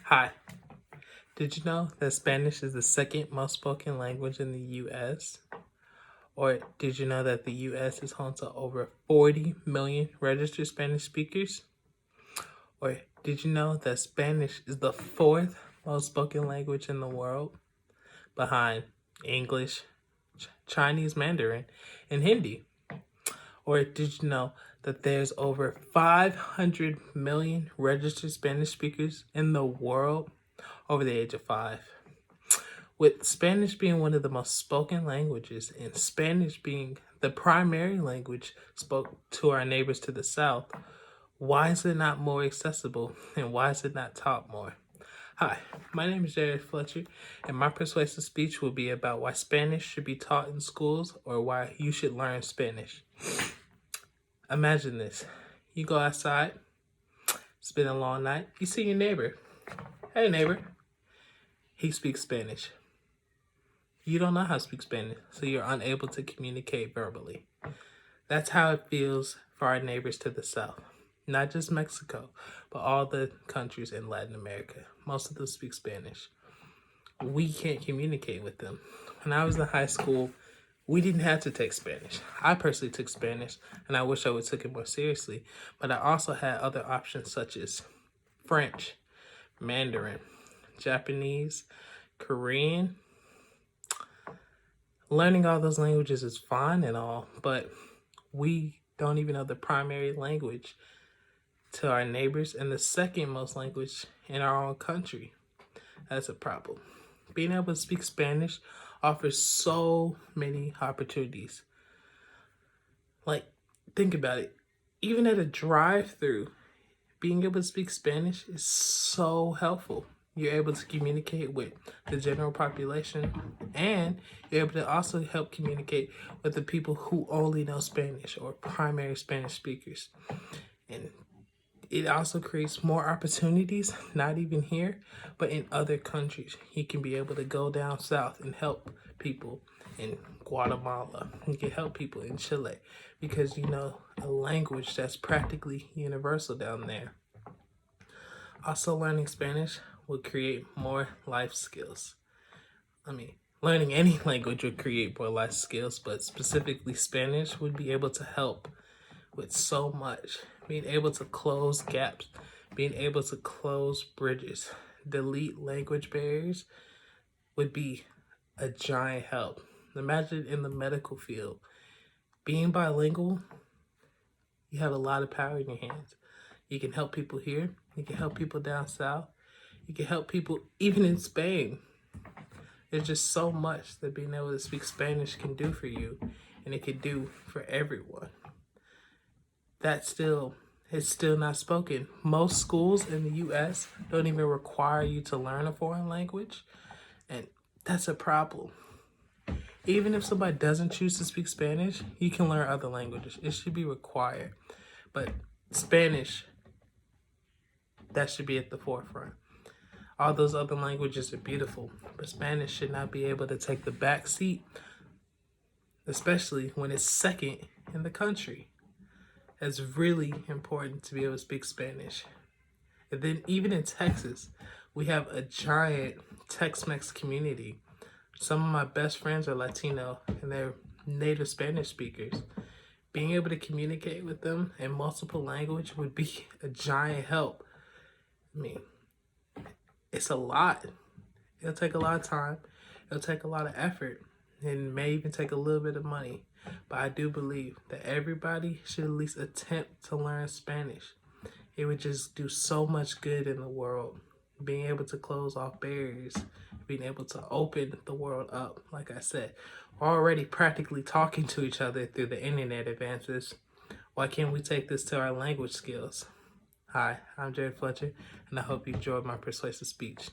Hi, did you know that Spanish is the second most spoken language in the US? Or did you know that the US is home to over 40 million registered Spanish speakers? Or did you know that Spanish is the fourth most spoken language in the world, behind English, Chinese Mandarin, and Hindi? Or did you know that there's over 500 million registered Spanish speakers in the world over the age of 5? With Spanish being one of the most spoken languages and Spanish being the primary language spoke to our neighbors to the south, why is it not more accessible and why is it not taught more? Hi, my name is Jared Fletcher, and my persuasive speech will be about why Spanish should be taught in schools or why you should learn Spanish. Imagine this. You go outside, it's been a long night, you see your neighbor. Hey neighbor. He speaks Spanish. You don't know how to speak Spanish, so you're unable to communicate verbally. That's how it feels for our neighbors to the south. Not just Mexico, but all the countries in Latin America. Most of them speak Spanish. We can't communicate with them. When I was in high school, we didn't have to take Spanish. I personally took Spanish, and I wish I would have taken it more seriously, but I also had other options such as French, Mandarin, Japanese, Korean. Learning all those languages is fine and all, but we don't even know the primary language to our neighbors and the second most language in our own country. That's a problem. Being able to speak Spanish offers so many opportunities. Like, think about it. Even at a drive-through, being able to speak Spanish is so helpful. You're able to communicate with the general population, and you're able to also help communicate with the people who only know Spanish or primary Spanish speakers. And it also creates more opportunities, not even here, but in other countries. You can be able to go down south and help people in Guatemala. You can help people in Chile because you know a language that's practically universal down there. Also, learning Spanish will create more life skills. Learning any language would create more life skills, but specifically Spanish would be able to help with so much. Being able to close gaps, being able to close bridges, delete language barriers would be a giant help. Imagine in the medical field, being bilingual, you have a lot of power in your hands. You can help people here, you can help people down south, you can help people even in Spain. There's just so much that being able to speak Spanish can do for you, and it can do for everyone. It's still not spoken. Most schools in the US don't even require you to learn a foreign language, and that's a problem. Even if somebody doesn't choose to speak Spanish, you can learn other languages. It should be required. But Spanish, that should be at the forefront. All those other languages are beautiful, but Spanish should not be able to take the back seat, especially when it's second in the country. It's really important to be able to speak Spanish. And then even in Texas, we have a giant Tex-Mex community. Some of my best friends are Latino and they're native Spanish speakers. Being able to communicate with them in multiple language would be a giant help. It's a lot. It'll take a lot of time. It'll take a lot of effort. And may even take a little bit of money. But I do believe that everybody should at least attempt to learn Spanish. It would just do so much good in the world. Being able to close off barriers, being able to open the world up. Like I said, we're already practically talking to each other through the internet advances. Why can't we take this to our language skills? Hi, I'm Jared Fletcher, and I hope you enjoyed my persuasive speech.